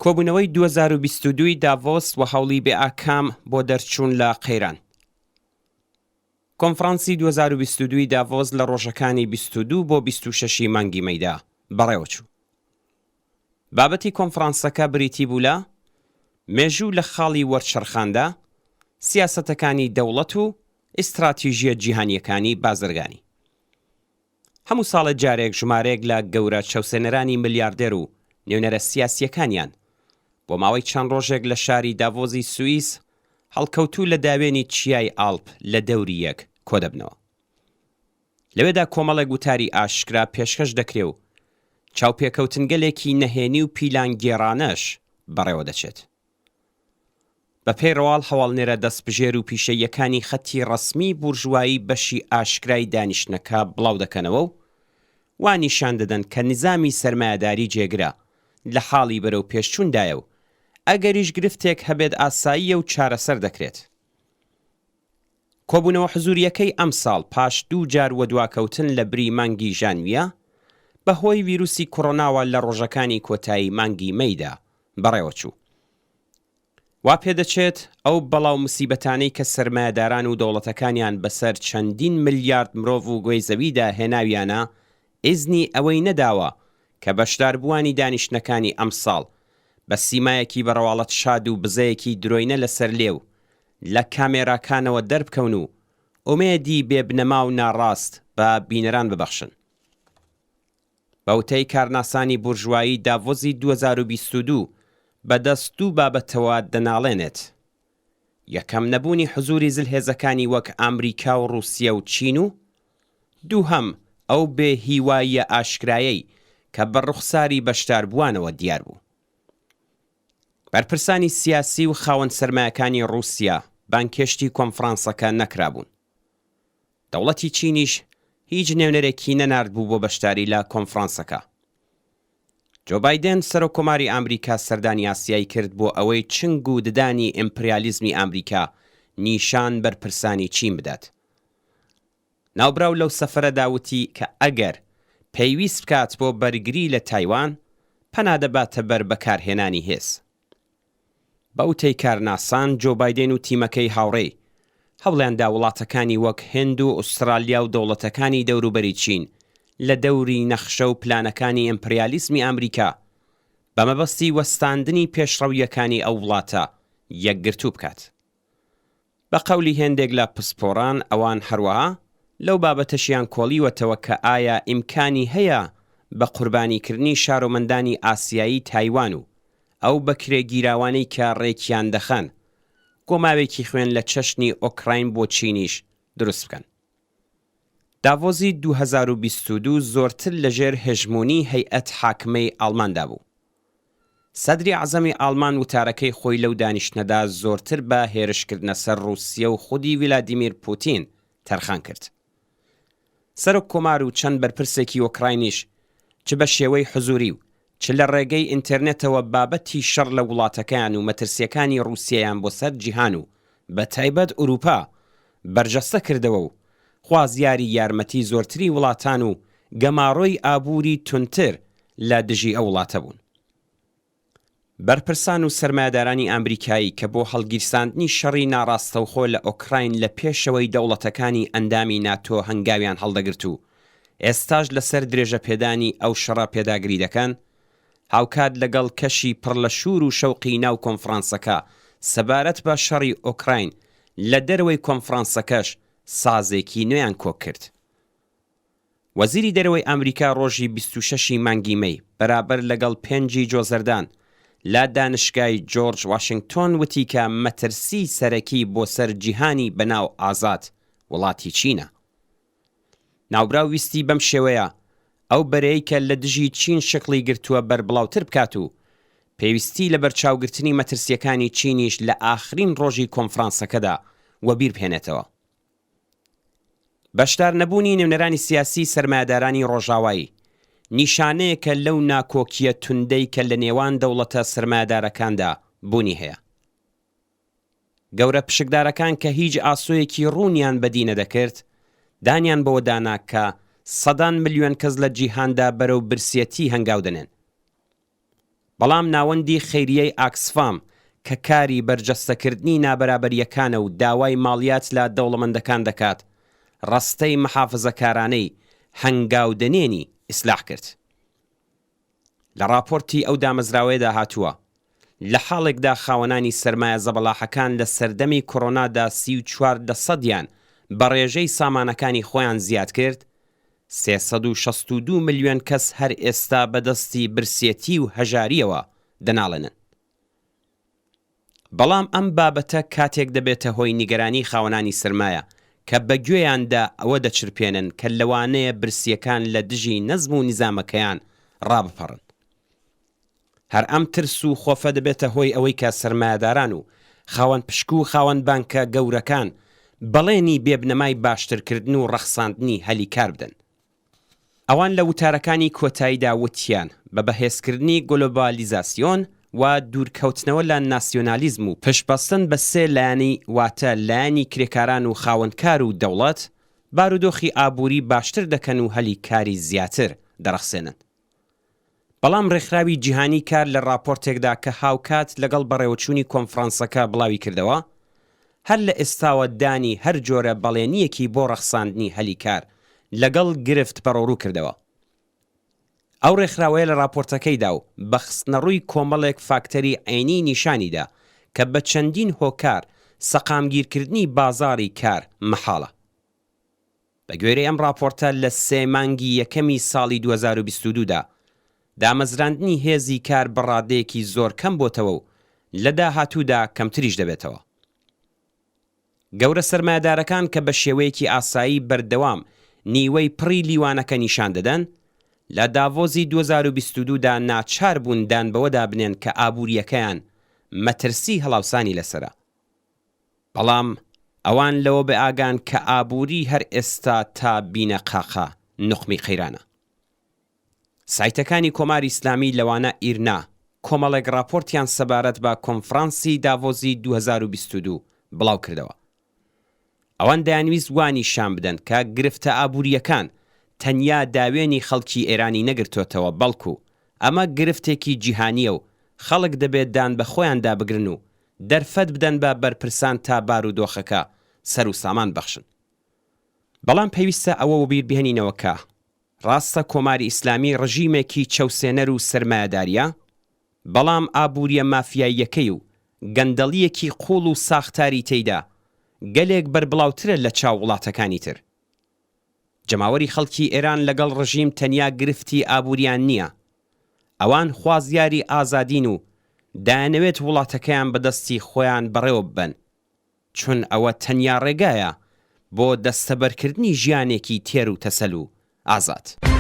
کۆبوونەوەی 2022 داڤۆس و هەوڵی بێئاکام بۆ دەرچوون لە قەیران. کۆنفرانسی 2022 داڤۆس لە ڕۆژەکانی 22 بۆ 26 مانگی مەیدا بەڕێوەچوو. بابەتی کۆنفرانسەکە بریتی بوو لە مێژوو لە خاڵی وەرچەرخاندا، سیاسەتەکانی دەوڵەت و ئیستراتیژیە جیهانیەکانی بازرگانی. هەموو ساڵە جارێک ژمارەیەک لە گەورە چەوسێنەرانی ملیاردێر و نێونەرە سیاسیەکانیان بۆ ماوەی چەند ڕۆژێک لە شاری داڤۆزی سوئیس هەڵکەوتوو لە داوێنی چیای ئاڵپ لە دەوری یەک کۆدەبنەوە. لەوێدا کۆمەڵێک وتاری ئاشکرا پێشکەش دەکرێ و چاوپێکەوتنگەلێکی نەهێنی و پیلانگێڕانەش بەڕێوە دەچێت. بە پێی ڕەواڵ هەواڵنێرە دەستبژێر و پیشەیەکانی خەتی ڕەسمی بورژوایی بەشی ئاشکرای دانیشتنەکە بڵاو دەکەنەوە و وا نیشان دەدەن کە نظامی سەرمایەداری جێگرا لە حاڵی بەرەو پێشچووندایە و ئەگەریش گرفتێک هەبێت ئاساییە و چارەسەر دەکرێت. کۆبوونەوە حزوریەکەی ئەم ساڵ پاش 2 جار وەدواکەوتن لە بری مانگی ژانویە بەهۆی ڤیرۆسی کۆڕۆناوە لە ڕۆژەکانی کۆتایی مانگی مەیدا بەڕێوەچوو. وا پێدەچێت ئەو بەڵاو موسیبەتانەی کە سەرمایەداران و دەوڵەتەکانیان بەسەر چەندین ملیارد مرۆڤ و گوێی زەویدا هێناویانە ئیزنی ئەوەی نەداوە کە بەشداربووانی دانیشتنەکانی ئەم ساڵ بە سیمایەکی بەڕەواڵەت شاد و بزەیەکی درۆینە لەسەر لێو لە کامێراکانەوە دەربکەون و ئومێدی بێبنەما و ناڕاست بە بینەران ببەخشن. بەوتەی کارناسانی بورژوایی داڤۆزی 2022 بەدەست و بابەتەوە دەناڵێنێت. یەکەم نەبوونی حزوری زلهێزەکانی وەک ئامریکا و ڕووسیا و چین و دووهەم ئەو بێ هیواییە ئاشکرایەی کە بە ڕوخساری بەشداربووانەوە دیار بوو. بەرپرسانی سیاسی و خاوەن سەرمایەکانی ڕووسیا بانکێشتی کۆنفرانسەکە نەکرابوون. دەوڵەتی چینیش هیچ نێونەرێکی نەناردبوو بۆ بەشداری لە کۆنفرانسەکە. جۆ بایدن سەرۆکۆماری ئەمریکا سەردانی ئاسیایی کرد بۆ ئەوەی چنگ و ددانی ئیمپریالیزمی ئەمریکا نیشان بەرپرسانی چین بدات. ناوبراو لەو سەفەرەدا وتی کە ئەگەر پێویست بکات بۆ بەرگری لە تایوان پەنادەباتە بەر بەکارهێنانی هێز. بەوتەی کارناسان جۆ بایدن و تیمەکەی هاوڕێی هەوڵیاندا وڵاتەکانی وەک هێند و ئوسترالیا و دەوڵەتەکانی دەوروبەری چین لە دەوری نەخشە و پلانەکانی ئیمپریالیزمی ئەمریکا بە مەبەستی وەستاندنی پێشڕەویەکانی ئەو وڵاتە یەکگرتوو بکات. بە قەولی هێندێک لە پسپۆڕان ئەوان هەروەها لەو بابەتەشیان کۆڵیوەتەوە کە ئایا ئیمکانی هەیە بە قوربانیکردنی شارۆمەندانی ئاسیایی تایوان و ئەو بەکرێگیراوانەی کە ڕێکیان دەخەن کۆماوێکی خوێن لە چەشنی ئۆکراین بۆ چینیش دروست بکەن. داڤۆزی 2022 زۆرتر لەژێر هێژمونی هەیئەت حاکمەی ئاڵماندا بوو. سەدری عەزەمی ئاڵمان وتارەکەی خۆی لەو دانیشتنەدا زۆرتر بە هێرشکردنە سەر ڕووسیا و خودی ڤلادیمیر پوتین تەرخان کرد. سەرۆک کۆمار و چەند بەرپرسێکی ئۆکراینیش چ بە شێوەی حزوری و چ لە ڕێگەی ئینتەرنێتەوە بابەتی شەڕ لە وڵاتەکەیان و مەترسیەکانی ڕووسیایان بۆ سەر جیهان و بە تایبەت ئوروپا بەرجەستە کردەوە و خوازیاری یارمەتی زۆرتری وڵاتان و گەماڕۆی ئابووری تونتر لە دژی ئەو وڵاتە بوون. بەرپرسان و سەرمایەدارانی ئەمریکایی کە بۆ هەڵگیرساندنی شەڕی ناڕاستەوخۆ لە ئۆکراین لە پێشەوەی دەوڵەتەکانی ئەندامی ناتۆ هەنگاویان هەڵدەگرت و ئێستاش لەسەر درێژە پێدانی ئەو شەڕە پێداگری دەکەن، هاوکات لەگەڵ کەشی پڕ لە شور و شەوقی ناو کۆنفرانسەکە سەبارەت بە شەڕی ئۆکراین لە دەرەوەی کۆنفرانسەکەش سازێکی نوێیان کۆ کرد. وەزیری دەرەوەی ئەمریکا ڕۆژی 26 مانگی مەی بەرابەر لەگەڵ 5 جۆزەردان لا دانشگای جۆرج واشنگتۆن وتی کە مەترسی سەرەکی بۆ سەر جیهانی بەناو ئازاد وڵاتی چینە. ناوبراو ویستی بەم شێوەیە ئەو بەرەی کە لە دژی چین شکڵی گرتووە بەربڵاوتر بکات و پێویستی لە بەرچاوگرتنی مەترسیەکانی چینیش لە ئاخرین ڕۆژی کۆنفرانسەکەدا وەبیر بهێنێتەوە. بەشدار نەبوونی نێونەرانی سیاسی سەرمایەدارانی ڕۆژاوایی نیشانەیەکە لەو ناکۆکیە توندەی کە لە نێوان دەوڵەتە سەرمایەدارەکاندا بوونی هەیە. گەورە پشکدارەکان کە هیچ ئاسۆیەکی ڕوونیان بەدی نەدەکرد دانیان بەوە دانا کە سەدان ملیۆن کەس لە جیهاندا بەرەو برسێتی هەنگاو دەنێن. بەڵام ناوەندی خەیریەی ئاکسفام کە کاری بەرجەستەکردنی نابەرابەریەکانە و داوای ماڵیات لە دەوڵەمەندەکان دەکات ڕستەی محافزەکارانەی هەنگاودنێنی ئیسلاح کرد. لە راپۆرتی ئەو دامەزراوەیەدا هاتووە لە حاڵێکدا خاوەنانی سەرمایە زەبەڵاحەکان لە سەردەمی کۆڕۆنادا 34% بە ڕێژەی سامانەکانی خۆیان زیاد کرد، 362 ملیۆن کەس هەر ئێستا بەدەستی برسێتی و هەژاریەوە دەناڵێنن. بەڵام ئەم بابەتە کاتێک دەبێتە هۆی نیگەرانی خاوەنانی سەرمایە کە بەگوێیاندا ئەوە دەچرپێنن کە لەوانەیە برسیەکان لە دژی نەزم و نیزامەکەیان ڕابپەڕن. هەر ئەم ترس و خۆفە دەبێتە هۆی ئەوەی کە سەرمایەداران و خاوەن پشک و خاوەن بانکە گەورەکان بەڵێنی بێبنەمای باشترکردن و ڕەخساندنی هەلی کار بدەن. ئەوان لە وتارەکانی کۆتاییدا وتیان بە بەهێزکردنی گلۆبالیزاسیۆن و دوورکەوتنەوە لە ناسیۆنالیزم و پشتبەستن بە سێ لایانی واتە لایانی کرێکاران و خاوەنکار و دەوڵەت بارودۆخی ئابووری باشتر دەکەن و هەلی کاری زیاتر دەرەخسێنن. بەڵام ڕێکخراوی جیهانی کار لە راپۆرتێکدا کە هاوکات لەگەڵ بەڕێوەچوونی کۆنفرانسەکە بڵاوی کردەوە هەر لە ئێستاوە دانی هەر جۆرە بەڵێنیەکی بۆ ڕەخساندنی هەلی کار لەگەڵ گرفت بەڕۆڕوو کردەوە. ئەو ڕێکخراوەیە لە راپۆرتەکەیدا و بە خستنەڕووی کۆمەڵێک فاکتەری عینی نیشانیدا کە بە چەندین هۆکار سەقامگیرکردنی بازاڕی کار مەحاڵە. بە گوێرەی ئەم راپۆرتە لە 3 مانگی یەکەمی ساڵی 2022دا دامەزراندنی هێزی کار بەڕادەیەکی زۆر کەم بۆتەوە و لە داهاتوودا کەمتریش دەبێتەوە. گەورە سەرمایەدارەکان کە بە شێوەیەکی ئاسایی بەردەوام نیوەی پڕی لیوانەکە نیشان دەدەن لە داڤۆزی 2022دا ناچار بوون دان بەوەدا بنێن کە ئابووریەکەیان مەترسی هەڵاوسانی لەسرە. بەڵام ئەوان لەوە بە ئاگان کە ئابووری هەر ئێستا تا بینە قاقا نوقمی قەیرانە. سایتەکانی کۆماری ئیسلامی لەوانە ئیرنا کۆمەڵێک راپۆرتیان سەبارەت بە کۆنفرانسی داڤۆزی 2022 بڵاو کردەوە. ئەوان دەیانویست وانی شان بدەن کە گرفتە ئابووریەکان تەنیا داوێنی خەڵکی ئێرانی نەگرتوتەوە بەڵکو ئەمە گرفتێکی جیهانیە و خەڵک دەبێت دان بە خۆیاندا بگرن و دەرفەت بدەن بە بەرپرسان تا بارودۆخەکە سەر و سامان بەخشن. بەڵام پێویستە ئەوە بیر بهێنینەوە کە ڕاستە کۆماری ئیسلامی ڕژیمێکی چەوسێنەر و سەرمایەداریە، بەڵام ئابووریە مافیاییەکەی و گەندەڵیەکی قوڵ و ساختاری تێیدا گەلێک بەربڵاوترە لە چاو وڵاتەکانی تر. جەماوەری خەڵکی ئێران لەگەڵ ڕژیم تەنیا گرفتی ئابووریان نییە، ئەوان خوازیاری ئازادین و دایانەوێت وڵاتەکەیان بەدەستی خۆیان بەڕێوە ببەن، چون ئەوە تەنیا ڕێگایە بۆ دەستەبەرکردنی ژیانێکی تێر و تەسەل و ئازاد.